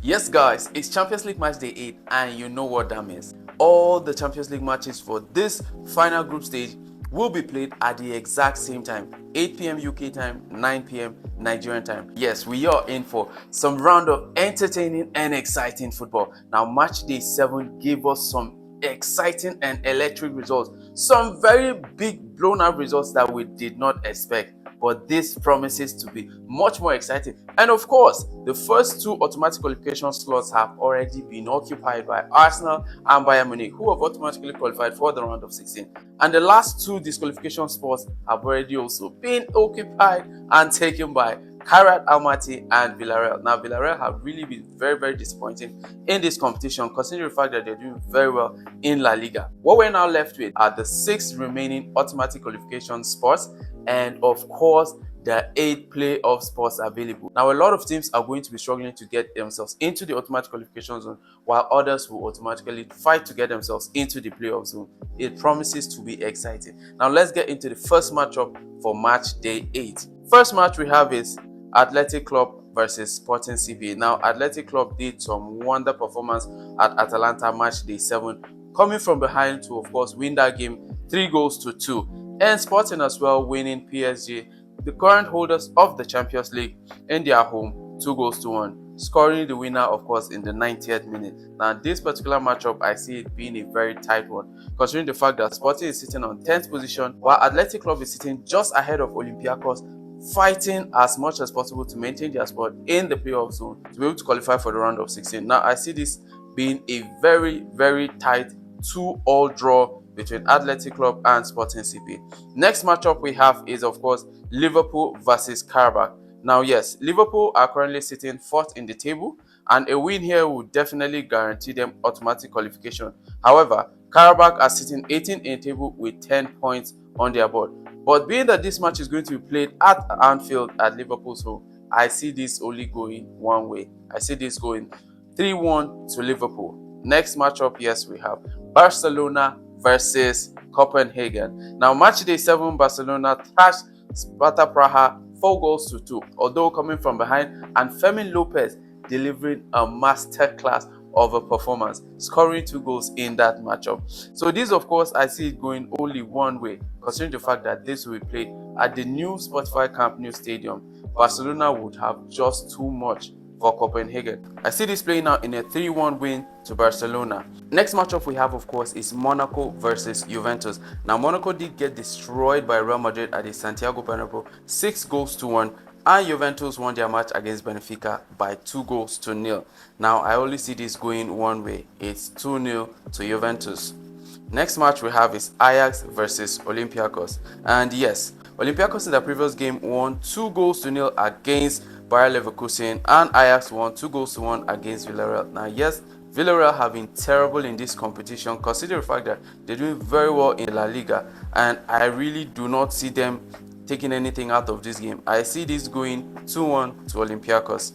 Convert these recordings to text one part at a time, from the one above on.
Yes guys, it's Champions League match day 8 and you know what that means. All the Champions League matches for this final group stage will be played at the exact same time. 8 p.m. UK time, 9 p.m. Nigerian time. Yes, we are in for some round of entertaining and exciting football. Now match day 7 gave us some exciting and electric results. Some very big blown out results that we did not expect. But this promises to be much more exciting. And of course, the first two automatic qualification slots have already been occupied by Arsenal and Bayern Munich, who have automatically qualified for the round of 16. And the last two disqualification spots have already also been occupied and taken by Kairat Almaty and Villarreal. Now, Villarreal have really been very, very disappointing in this competition, considering the fact that they're doing very well in La Liga. What we're now left with are the 6 remaining automatic qualification spots, and of course, the 8 playoff spots available. Now, a lot of teams are going to be struggling to get themselves into the automatic qualification zone, while others will automatically fight to get themselves into the playoff zone. It promises to be exciting. Now, let's get into the first matchup for match day 8. First match we have is Athletic Club versus Sporting CP. Now, Athletic Club did some wonder performance at Atalanta match day 7, coming from behind to, of course, win that game 3-2, and Sporting as well winning PSG, the current holders of the Champions League, in their home 2-1, scoring the winner, of course, in the 90th minute. Now, this particular matchup, I see it being a very tight one, considering the fact that Sporting is sitting on 10th position, while Athletic Club is sitting just ahead of Olympiacos, fighting as much as possible to maintain their spot in the playoff zone to be able to qualify for the round of 16. Now, I see this being a very, very tight 2-all draw between Athletic Club and Sporting CP. Next matchup we have is, of course, Liverpool versus Karabakh. Now, yes, Liverpool are currently sitting 4th in the table, and a win here will definitely guarantee them automatic qualification. However, Karabakh are sitting 18th in the table with 10 points on their board. But being that this match is going to be played at Anfield at Liverpool's home, I see this only going one way. I see this going 3-1 to Liverpool. Next matchup, yes, we have Barcelona versus Copenhagen. Now, match day 7, Barcelona thrashed Sparta Praha 4-2, although coming from behind, and Fermin Lopez delivering a masterclass of a performance, scoring 2 goals in that matchup. So this, of course, I see it going only one way, considering the fact that this will be played at the new Spotify Camp Nou Stadium. Barcelona would have just too much for Copenhagen. I see this playing out in a 3-1 win to Barcelona. Next matchup we have, of course, is Monaco versus Juventus. Now, Monaco did get destroyed by Real Madrid at the Santiago Bernabeu 6-1, and Juventus won their match against Benfica by 2-0. Now, I only see this going one way. It's 2-0 to Juventus. Next match we have is Ajax versus Olympiacos. And yes, Olympiacos in the previous game won 2-0 against Bayer Leverkusen, and Ajax won 2-1 against Villarreal. Now, yes, Villarreal have been terrible in this competition, considering the fact that they're doing very well in La Liga, and I really do not see them taking anything out of this game. I see this going 2-1 to Olympiacos.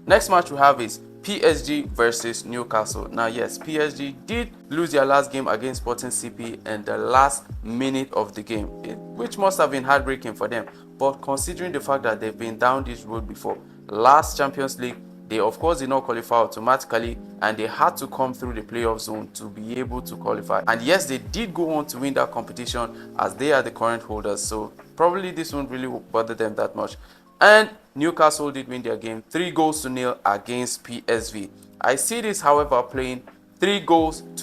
Next match we have is PSG versus Newcastle. Now, yes, PSG did lose their last game against Sporting CP in the last minute of the game, which must have been heartbreaking for them. But considering the fact that they've been down this road before, last Champions League, they of course did not qualify automatically, and they had to come through the playoff zone to be able to qualify. And yes, they did go on to win that competition as they are the current holders, so probably this won't really bother them that much. And Newcastle did win their game 3-0 against PSV. I see this, however, playing 3-2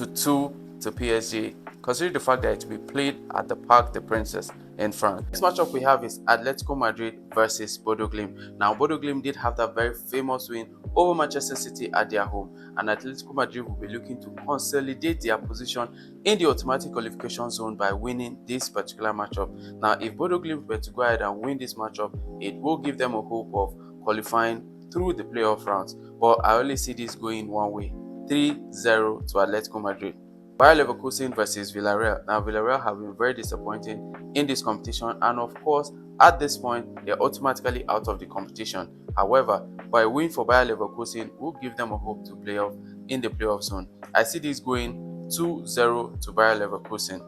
to PSG, considering the fact that it will be played at the Parc des Princes in France. Next matchup we have is Atletico Madrid versus Bodo Glimt. Now, Bodo Glimt did have that very famous win over Manchester City at their home, and Atletico Madrid will be looking to consolidate their position in the automatic qualification zone by winning this particular matchup. Now, if Bodo Glimt were to go ahead and win this matchup, it will give them a hope of qualifying through the playoff rounds. But I only see this going one way, 3-0 to Atletico Madrid. Bayer Leverkusen versus Villarreal. Now, Villarreal have been very disappointing in this competition, and of course, at this point, they're automatically out of the competition. However, by a win for Bayer Leverkusen will give them a hope to play off in the playoff zone. I see this going 2-0 to Bayer Leverkusen.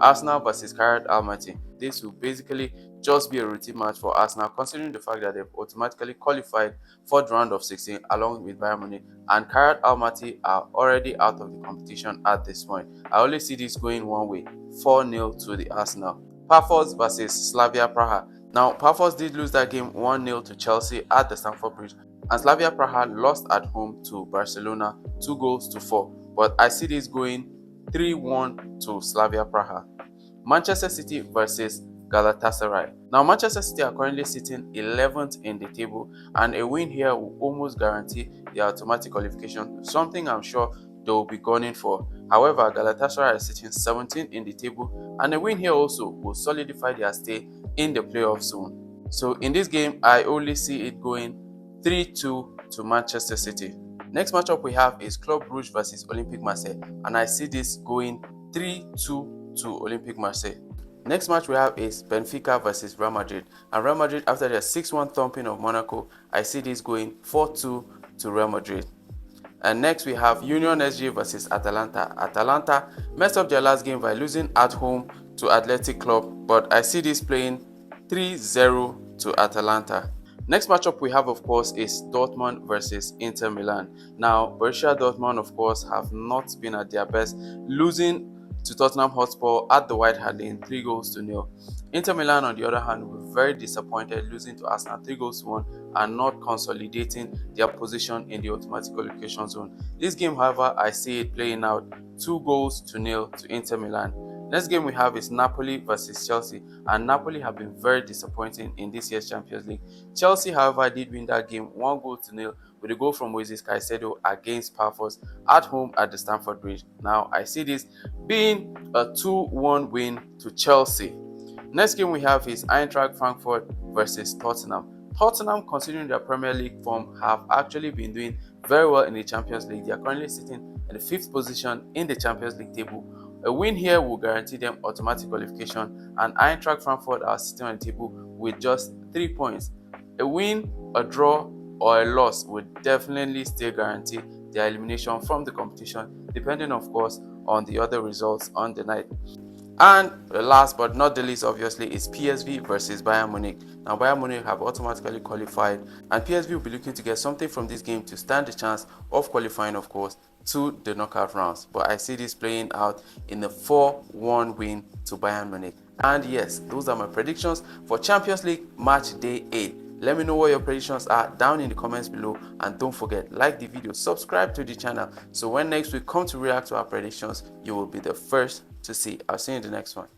Arsenal versus Kayrat Almaty. This will basically just be a routine match for Arsenal, considering the fact that they've automatically qualified for the round of 16 along with Bayern Munich, and Kayrat Almaty are already out of the competition at this point. I only see this going one way, 4-0 to the Arsenal. Pafos versus Slavia Praha. Now, Pafos did lose that game 1-0 to Chelsea at the Stamford Bridge, and Slavia Praha lost at home to Barcelona 2-4. But I see this going 3-1 to Slavia Praha. Manchester City versus Galatasaray. Now, Manchester City are currently sitting 11th in the table, and a win here will almost guarantee their automatic qualification, something I'm sure they will be gunning for. However, Galatasaray is sitting 17th in the table, and a win here also will solidify their stay in the playoff zone. So, in this game, I only see it going 3-2 to Manchester City. Next matchup we have is Club Brugge versus Olympique Marseille, and I see this going 3-2 to Olympique Marseille. Next match we have is Benfica versus Real Madrid, and Real Madrid, after their 6-1 thumping of Monaco, I see this going 4-2 to Real Madrid. And next we have Union SG versus Atalanta. Atalanta messed up their last game by losing at home to Athletic Club, but I see this playing 3-0 to Atalanta. Next matchup we have, of course, is Dortmund versus Inter Milan. Now, Borussia Dortmund, of course, have not been at their best, losing to Tottenham Hotspur at the White Hart Lane 3-0. Inter Milan, on the other hand, were very disappointed, losing to Arsenal 3-1 and not consolidating their position in the automatic qualification zone. This game, however, I see it playing out 2-0 to Inter Milan. Next game we have is Napoli versus Chelsea, and Napoli have been very disappointing in this year's Champions League. Chelsea, however, did win that game 1-0 with a goal from Moises Caicedo against Pafos at home at the Stamford Bridge. Now, I see this being a 2-1 win to Chelsea. Next game we have is Eintracht Frankfurt versus Tottenham. Tottenham, considering their Premier League form, have actually been doing very well in the Champions League. They are currently sitting in the 5th position in the Champions League table. A win here will guarantee them automatic qualification, and Eintracht Frankfurt are sitting on the table with just 3 points. A win, a draw, or a loss would definitely still guarantee their elimination from the competition, depending, of course, on the other results on the night. And last but not the least, obviously, is PSV versus Bayern Munich. Now, Bayern Munich have automatically qualified, and PSV will be looking to get something from this game to stand the chance of qualifying, of course, to the knockout rounds. But I see this playing out in a 4-1 win to Bayern Munich. And yes, those are my predictions for Champions League Match Day 8. Let me know what your predictions are down in the comments below, and don't forget, like the video, subscribe to the channel, so when next we come to react to our predictions, you will be the first to see. I'll see you in the next one.